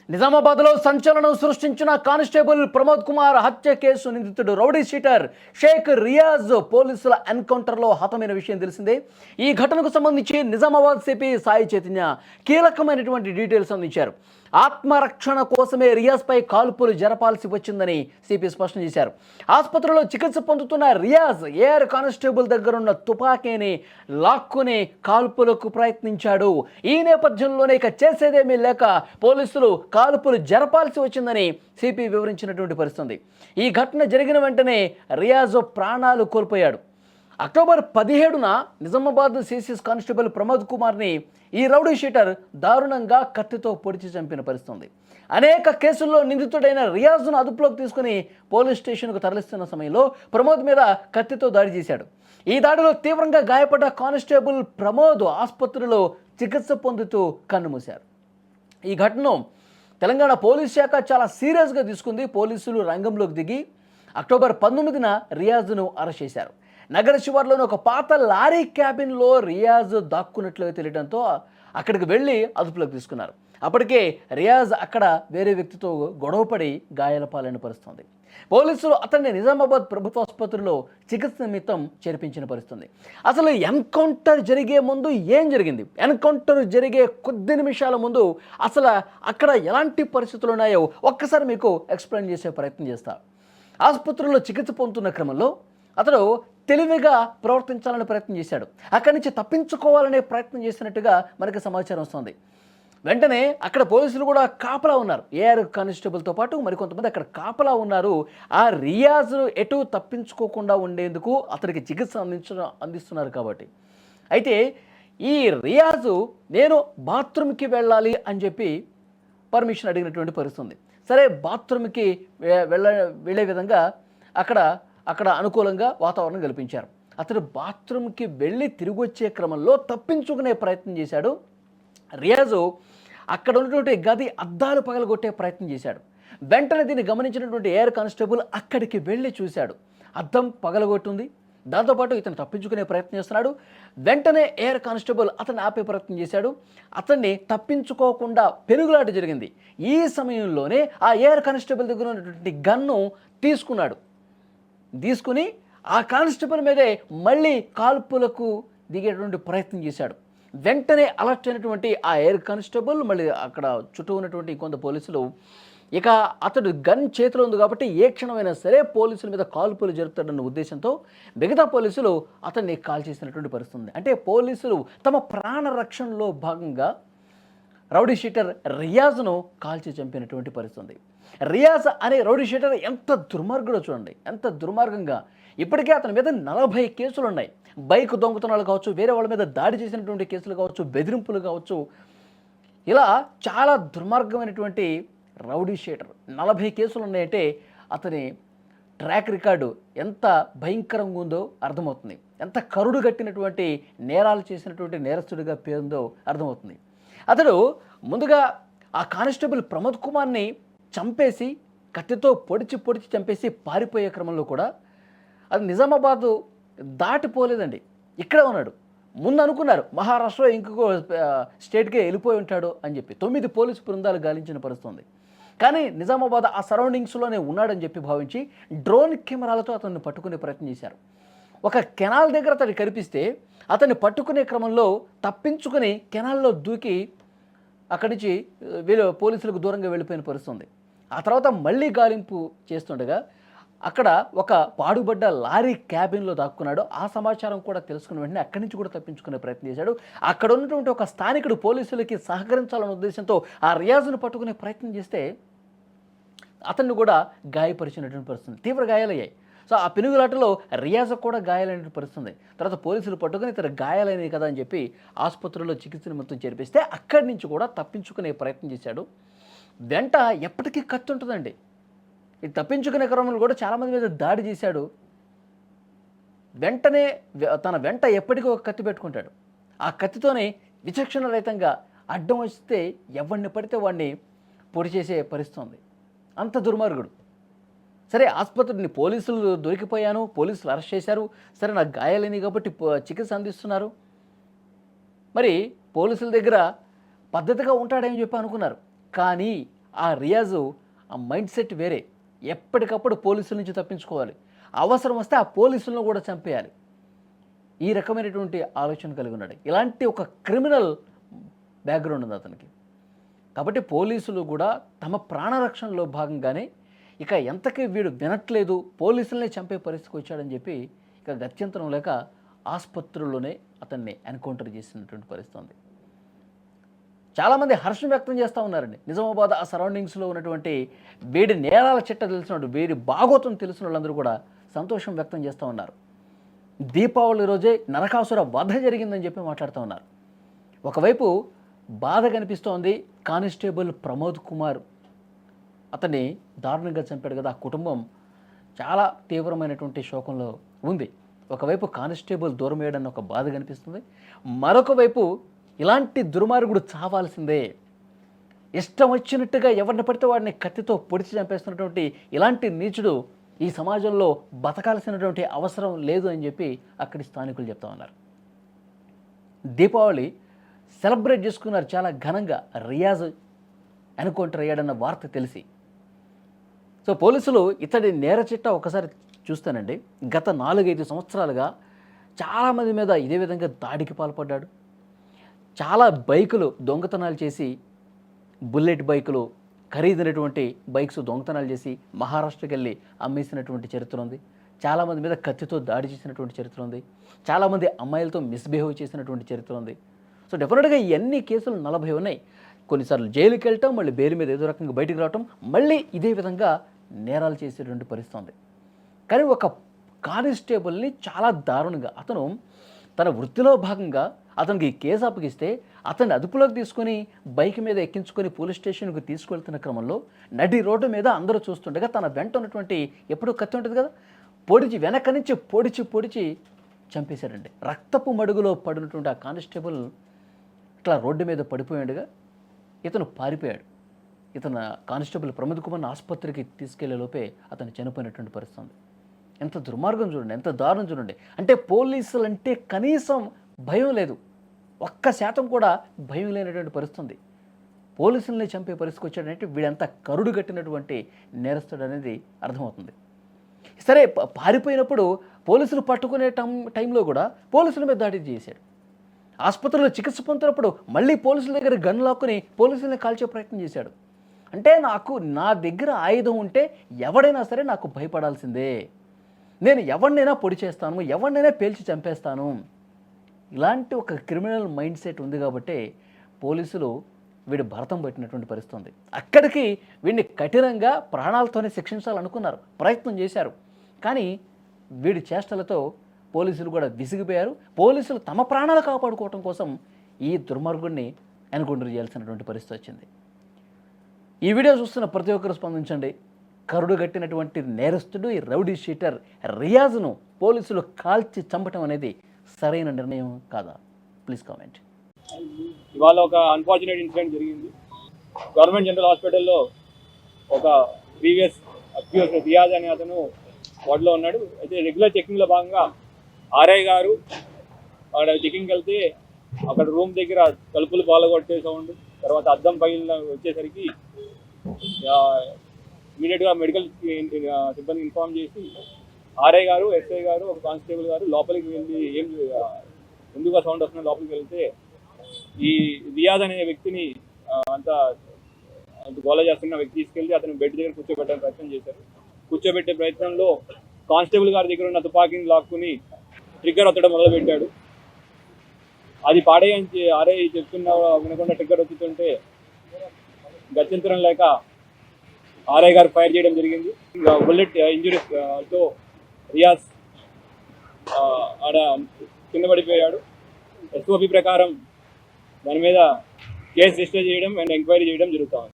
నిజామాబాద్లో సంచలనం సృష్టించిన కానిస్టేబుల్ ప్రమోద్ కుమార్ హత్య కేసు నిందితుడు రౌడీ షీటర్ షేక్ రియాజ్ పోలీసుల ఎన్కౌంటర్లో హతమైన విషయం తెలిసిందే. ఈ ఘటనకు సంబంధించి నిజామాబాద్ సిపి సాయి చైతన్య కీలకమైనటువంటి డీటెయిల్స్ అందించారు. ఆత్మరక్షణ కోసమే రియాజ్పై కాల్పులు జరపాల్సి వచ్చిందని సిపి స్పష్టం చేశారు. ఆసుపత్రిలో చికిత్స పొందుతున్న రియాజ్ ఏఆర్ కానిస్టేబుల్ దగ్గరున్న తుపాకీని లాక్కుని కాల్పులకు ప్రయత్నించాడు. ఈ నేపథ్యంలోనే ఇక చేసేదేమీ లేక పోలీసులు కాల్పులు జరపాల్సి వచ్చిందని సిపి వివరించినటువంటి పరిస్థితి. ఈ ఘటన జరిగిన వెంటనే రియాజ్ ప్రాణాలు కోల్పోయాడు. అక్టోబర్ 17న నిజామాబాద్ సిసిఎస్ కానిస్టేబుల్ ప్రమోద్ కుమార్ని ఈ రౌడీ షీటర్ దారుణంగా కత్తితో పొడిచి చంపిన పరిస్థితి. అనేక కేసుల్లో నిందితుడైన రియాజ్ను అదుపులోకి తీసుకుని పోలీస్ స్టేషన్కు తరలిస్తున్న సమయంలో ప్రమోద్ మీద కత్తితో దాడి చేశాడు. ఈ దాడిలో తీవ్రంగా గాయపడ్డ కానిస్టేబుల్ ప్రమోద్ ఆసుపత్రిలో చికిత్స పొందుతూ కన్నుమూశారు. ఈ ఘటనను తెలంగాణ పోలీస్ శాఖ చాలా సీరియస్గా తీసుకుంది. పోలీసులు రంగంలోకి దిగి అక్టోబర్ 19న రియాజ్ను అరెస్ట్ చేశారు. నగర శివార్లోని ఒక పాత లారీ క్యాబిన్లో రియాజ్ దాక్కున్నట్లుగా తెలియడంతో అక్కడికి వెళ్ళి అదుపులోకి తీసుకున్నారు. అప్పటికే రియాజ్ అక్కడ వేరే వ్యక్తితో గొడవపడి గాయాల పాలైన పరిస్థితుంది. పోలీసులు అతన్ని నిజామాబాద్ ప్రభుత్వ ఆసుపత్రిలో చికిత్స నిమిత్తం చేర్పించిన పరిస్థితుంది. అసలు ఎన్కౌంటర్ జరిగే ముందు ఏం జరిగింది, ఎన్కౌంటర్ జరిగే కొద్ది నిమిషాల ముందు అసలు అక్కడ ఎలాంటి పరిస్థితులు ఉన్నాయో ఒక్కసారి మీకు ఎక్స్ప్లెయిన్ చేసే ప్రయత్నం చేస్తా. ఆసుపత్రిలో చికిత్స పొందుతున్న క్రమంలో అతడు తెలివిగా ప్రవర్తించాలని ప్రయత్నం చేశాడు. అక్కడి నుంచి తప్పించుకోవాలనే ప్రయత్నం చేసినట్టుగా మనకి సమాచారం వస్తుంది. వెంటనే అక్కడ పోలీసులు కూడా కాపలా ఉన్నారు. ఏఆర్ కానిస్టేబుల్తో పాటు మరికొంతమంది అక్కడ కాపలా ఉన్నారు. ఆ రియాజ్ ఎటు తప్పించుకోకుండా ఉండేందుకు అతనికి చికిత్స అందిస్తున్నారు కాబట్టి. అయితే ఈ రియాజు నేను బాత్రూమ్కి వెళ్ళాలి అని చెప్పి పర్మిషన్ అడిగినటువంటి పరిస్థితుంది. సరే, బాత్రూమ్కి వెళ్ళే విధంగా అక్కడ అనుకూలంగా వాతావరణం కల్పించారు. అతడు బాత్రూమ్కి వెళ్ళి తిరిగి వచ్చే క్రమంలో తప్పించుకునే ప్రయత్నం చేశాడు. రియాజు అక్కడ ఉన్నటువంటి గది అద్దాలు పగలగొట్టే ప్రయత్నం చేశాడు. వెంటనే దీన్ని గమనించినటువంటి ఏఆర్ కానిస్టేబుల్ అక్కడికి వెళ్ళి చూశాడు. అద్దం పగలగొట్టుంది. దాంతోపాటు ఇతను తప్పించుకునే ప్రయత్నం చేస్తున్నాడు. వెంటనే ఏఆర్ కానిస్టేబుల్ అతన్ని ఆపే ప్రయత్నం చేశాడు. అతన్ని తప్పించుకోకుండా పెనుగులాట జరిగింది. ఈ సమయంలోనే ఆ ఏఆర్ కానిస్టేబుల్ దగ్గర ఉన్నటువంటి గన్ను తీసుకుని ఆ కానిస్టేబుల్ మీదే మళ్ళీ కాల్పులకు దిగేటువంటి ప్రయత్నం చేశాడు. వెంటనే అలర్ట్ అయినటువంటి ఆ ఎయిర్ కానిస్టేబుల్ మళ్ళీ అక్కడ చుట్టూ ఉన్నటువంటి కొంత పోలీసులు ఇక అతడు గన్ చేతిలో ఉంది కాబట్టి ఏ క్షణమైనా సరే పోలీసుల మీద కాల్పులు జరుపుతాడన్న ఉద్దేశంతో మిగతా పోలీసులు అతన్ని కాల్ చేసినటువంటి పరిస్థితి. అంటే పోలీసులు తమ ప్రాణ రక్షణలో భాగంగా రౌడీ షీటర్ రియాజ్ను కాల్చి చంపినటువంటి పరిస్థితి. రియాజ్ అనే రౌడీ షీటర్ ఎంత దుర్మార్గుడో చూడండి, ఎంత దుర్మార్గంగా. ఇప్పటికే అతని మీద 40 కేసులు ఉన్నాయి. బైక్ దొంగతనాలు కావచ్చు, వేరే వాళ్ళ మీద దాడి చేసినటువంటి కేసులు కావచ్చు, బెదిరింపులు కావచ్చు, ఇలా చాలా దుర్మార్గమైనటువంటి రౌడీ షీటర్. 40 కేసులు ఉన్నాయంటే అతని ట్రాక్ రికార్డు ఎంత భయంకరంగా ఉందో అర్థమవుతుంది. ఎంత కరుడు కట్టినటువంటి నేరాలు చేసినటువంటి నేరస్తుడిగా పేరుందో అర్థమవుతుంది. అతడు ముందుగా ఆ కానిస్టేబుల్ ప్రమోద్ కుమార్ని చంపేసి కత్తితో పొడిచి చంపేసి పారిపోయే క్రమంలో కూడా అది నిజామాబాదు దాటిపోలేదండి, ఇక్కడే ఉన్నాడు. ముందు అనుకున్నారు మహారాష్ట్రలో ఇంకొక స్టేట్కే వెళ్ళిపోయి ఉంటాడు అని చెప్పి 9 పోలీసు బృందాలు గాలించిన పరిస్థితుంది. కానీ నిజామాబాద్ ఆ సరౌండింగ్స్లోనే ఉన్నాడని చెప్పి భావించి డ్రోన్ కెమెరాలతో అతన్ని పట్టుకునే ప్రయత్నం చేశారు. ఒక కెనాల్ దగ్గర అతన్ని కనిపిస్తే అతన్ని పట్టుకునే క్రమంలో తప్పించుకుని కెనాల్లో దూకి అక్కడి నుంచి పోలీసులకు దూరంగా వెళ్ళిపోయిన పరిస్థితుంది. ఆ తర్వాత మళ్ళీ గాలింపు చేస్తుండగా అక్కడ ఒక పాడుబడ్డ లారీ క్యాబిన్లో దాక్కున్నాడు. ఆ సమాచారం కూడా తెలుసుకున్న వెంటనే అక్కడి నుంచి కూడా తప్పించుకునే ప్రయత్నం చేశాడు. అక్కడ ఉన్నటువంటి ఒక స్థానికుడు పోలీసులకి సహకరించాలనే ఉద్దేశంతో ఆ రియాజ్ను పట్టుకునే ప్రయత్నం చేస్తే అతన్ని కూడా గాయపరిచినటువంటి పరిస్థితి, తీవ్ర గాయాలయ్యాయి. సో ఆ పెనుగులాటలో రియాజ్ కూడా గాయాలైన పరిస్థితుంది. తర్వాత పోలీసులు పట్టుకుని ఇతర గాయాలైనవి కదా అని చెప్పి ఆసుపత్రిలో చికిత్స నిమిత్తం చేర్పిస్తే అక్కడి నుంచి కూడా తప్పించుకునే ప్రయత్నం చేశాడు. వెంట ఎప్పటికీ కత్తి ఉంటుందండి. ఇది తప్పించుకునే క్రమంలో కూడా చాలామంది మీద దాడి చేశాడు. వెంటనే తన వెంట ఎప్పటికీ ఒక కత్తి పెట్టుకుంటాడు. ఆ కత్తితోనే విచక్షణ రహితంగా అడ్డం వస్తే ఎవరిని పడితే వాడిని పొడి చేసే పరిస్థితుంది. అంత దుర్మార్గుడు. సరే, ఆసుపత్రిని పోలీసులు దొరికిపోయాను, పోలీసులు అరెస్ట్ చేశారు. సరే, నాకు గాయాలని కాబట్టి చికిత్స అందిస్తున్నారు. మరి పోలీసుల దగ్గర పద్ధతిగా ఉంటాడని చెప్పి అనుకున్నారు. కానీ ఆ రియాజు ఆ మైండ్ సెట్ వేరే. ఎప్పటికప్పుడు పోలీసుల నుంచి తప్పించుకోవాలి, అవసరం వస్తే ఆ పోలీసులను కూడా చంపేయాలి. ఈ రకమైనటువంటి ఆలోచన కలిగి ఉన్నాడు. ఇలాంటి ఒక క్రిమినల్ బ్యాక్గ్రౌండ్ ఉంది అతనికి. కాబట్టి పోలీసులు కూడా తమ ప్రాణరక్షణలో భాగంగానే ఇక ఎంతకీ వీడు వినట్లేదు, పోలీసులనే చంపే పరిస్థితికి వచ్చాడని చెప్పి ఇక గత్యంతరం లేక ఆసుపత్రుల్లోనే అతన్ని ఎన్కౌంటర్ చేసినటువంటి పరిస్థితి ఉంది. చాలామంది హర్షం వ్యక్తం చేస్తూ ఉన్నారండి. నిజామాబాద్ ఆ సరౌండింగ్స్లో ఉన్నటువంటి వీడి నేరాల చిట్ట తెలిసినట్టు, వీడి భాగోతం తెలిసిన వాళ్ళందరూ కూడా సంతోషం వ్యక్తం చేస్తూ ఉన్నారు. దీపావళి రోజే నరకాసుర వధ జరిగిందని చెప్పి మాట్లాడుతూ ఉన్నారు. ఒకవైపు బాధ కనిపిస్తోంది, కానిస్టేబుల్ ప్రమోద్ కుమార్ అతన్ని దారుణంగా చంపాడు కదా, ఆ కుటుంబం చాలా తీవ్రమైనటువంటి శోకంలో ఉంది. ఒకవైపు కానిస్టేబుల్ దూరం వేయడన్న ఒక బాధ కనిపిస్తుంది, మరొక వైపు ఇలాంటి దుర్మార్గుడు చావాల్సిందే, ఇష్టం వచ్చినట్టుగా ఎవరిని పడితే వాడిని కత్తితో పొడిచి చంపేస్తున్నటువంటి ఇలాంటి నీచుడు ఈ సమాజంలో బతకాల్సినటువంటి అవసరం లేదు అని చెప్పి అక్కడి స్థానికులు చెప్తా ఉన్నారు. దీపావళి సెలబ్రేట్ చేసుకున్నారు చాలా ఘనంగా, రియాజ్ ఎన్కౌంటర్ అయ్యాడన్న వార్త తెలిసి. సో పోలీసులు ఇతడి నేర చిట్టా ఒకసారి చూస్తానండి, గత 4-5 సంవత్సరాలుగా చాలామంది మీద ఇదే విధంగా దాడికి పాల్పడ్డాడు. చాలా బైకులు దొంగతనాలు చేసి, బుల్లెట్ బైకులు, ఖరీదైనటువంటి బైక్స్ దొంగతనాలు చేసి మహారాష్ట్రకి వెళ్ళి అమ్మేసినటువంటి చరిత్ర ఉంది. చాలామంది మీద కత్తితో దాడి చేసినటువంటి చరిత్ర ఉంది. చాలామంది అమ్మాయిలతో మిస్బిహేవ్ చేసినటువంటి చరిత్ర ఉంది. సో డెఫినెట్గా ఇవన్నీ కేసులు 40 ఉన్నాయి. కొన్నిసార్లు జైలుకి వెళ్ళటం, మళ్ళీ బెయిల్ మీద ఏదో రకంగా బయటికి రావటం, మళ్ళీ ఇదే విధంగా నేరాలు చేసేటువంటి పరిస్థితి ఉంది. కానీ ఒక కానిస్టేబుల్ని చాలా దారుణంగా అతను తన వృత్తిలో భాగంగా అతనికి కేసు అప్పగిస్తే అతన్ని అదుపులోకి తీసుకొని బైక్ మీద ఎక్కించుకొని పోలీస్ స్టేషన్కి తీసుకెళ్తున్న క్రమంలో నడి రోడ్డు మీద అందరూ చూస్తుండగా తన వెంట ఉన్నటువంటి ఎప్పుడూ కత్తి ఉంటుంది కదా, పొడిచి వెనక నుంచి పొడిచి చంపేశాడండి. రక్తపు మడుగులో పడినటువంటి ఆ కానిస్టేబుల్ ఇట్లా రోడ్డు మీద పడిపోయాడుగా ఇతను పారిపోయాడు. ఇతను కానిస్టేబుల్ ప్రమోద్ కుమార్ని ఆసుపత్రికి తీసుకెళ్లే లోపే అతను చనిపోయినటువంటి పరిస్థితి ఉంది. ఎంత దుర్మార్గం చూడండి, ఎంత దారుణం చూడండి. అంటే పోలీసులు అంటే కనీసం భయం లేదు, 1% కూడా భయం లేనటువంటి పరిస్థితి ఉంది. పోలీసుల్ని చంపే పరిస్థితికి వచ్చాడంటే వీడంతా కరుడు కట్టినటువంటి నేరస్తుడు అనేది అర్థమవుతుంది. సరే, పారిపోయినప్పుడు పోలీసులు పట్టుకునే టైంలో కూడా పోలీసుల మీద దాడి చేశాడు. ఆసుపత్రిలో చికిత్స పొందుతున్నప్పుడు మళ్ళీ పోలీసుల దగ్గర గన్ లాక్కుని పోలీసుల్ని కాల్చే ప్రయత్నం చేశాడు. అంటే నా దగ్గర ఆయుధం ఉంటే ఎవడైనా సరే నాకు భయపడాల్సిందే, నేను ఎవరినైనా పొడి చేస్తాను, ఎవరినైనా పేల్చి చంపేస్తాను, ఇలాంటి ఒక క్రిమినల్ మైండ్ సెట్ ఉంది కాబట్టి పోలీసులు వీడు భరతం పట్టినటువంటి పరిస్థితి ఉంది. అక్కడికి వీడిని కఠినంగా ప్రాణాలతోనే శిక్షించాలనుకున్నారు, ప్రయత్నం చేశారు. కానీ వీడి చేష్టలతో పోలీసులు కూడా విసిగిపోయారు. పోలీసులు తమ ప్రాణాలు కాపాడుకోవటం కోసం ఈ దుర్మార్గుడిని ఎన్కౌంటర్ చేయాల్సినటువంటి పరిస్థితి వచ్చింది. ఈ వీడియో చూస్తున్న ప్రతి ఒక్కరు స్పందించండి. కరుడు గట్టినటువంటి నేరస్తుడు ఈ రౌడీ షీటర్ రియాజ్ను పోలీసులు కాల్చి చంపటం అనేది సరైన నిర్ణయం కాదా? Please comment. ఇవాళ ఒక అన్ఫార్చునేట్ ఇన్సిడెంట్ జరిగింది. గవర్నమెంట్ జనరల్ హాస్పిటల్లో ఒక ప్రీవియస్ అక్యూజ్ రియాజ్ అనే అతను వార్డులో ఉన్నాడు. అయితే రెగ్యులర్ చెకింగ్లో భాగంగా ఆర్ఐ గారు అక్కడ చెకింగ్కి వెళ్తే అక్కడ రూమ్ దగ్గర తలుపులు పాల్గొట్టే సౌండ్, తర్వాత అద్దం పగిలిన వచ్చేసరికి ఇమీడియట్గా మెడికల్ సిబ్బంది ఇన్ఫార్మ్ చేసి ఆర్ఐ గారు, ఎస్ఐ గారు, ఒక కానిస్టేబుల్ గారు లోపలికి వెళ్ళి ఎందుకు సౌండ్ వస్తున్నా లోపలికి వెళ్తే ఈ రియాజ్ అనే వ్యక్తిని అంత గోల చేస్తున్న వ్యక్తి తీసుకెళ్ళి అతను బెడ్ దగ్గర కూర్చోబెట్టే ప్రయత్నం చేశారు. కూర్చోబెట్టే ప్రయత్నంలో కానిస్టేబుల్ గారి దగ్గర ఉన్న తుపాకీని లాక్కుని ట్రిగ్గర్ ఒత్తడం మొదలుపెట్టాడు. అది పాడేయని ఆర్ఐ చెప్తున్నా వినకుండా ట్రిగ్గర్ ఒత్తుతుంటే గత్యంతరం లేక ఆర్ఐ గారు ఫైర్ చేయడం జరిగింది. బుల్లెట్ ఇంజురీస్ తో రియాజ్ ఆడ కింద పడిపోయాడు. ఎస్ఓపి ప్రకారం దాని మీద కేసు రిజిస్టర్ చేయడం అండ్ ఎంక్వైరీ చేయడం జరుగుతుంది.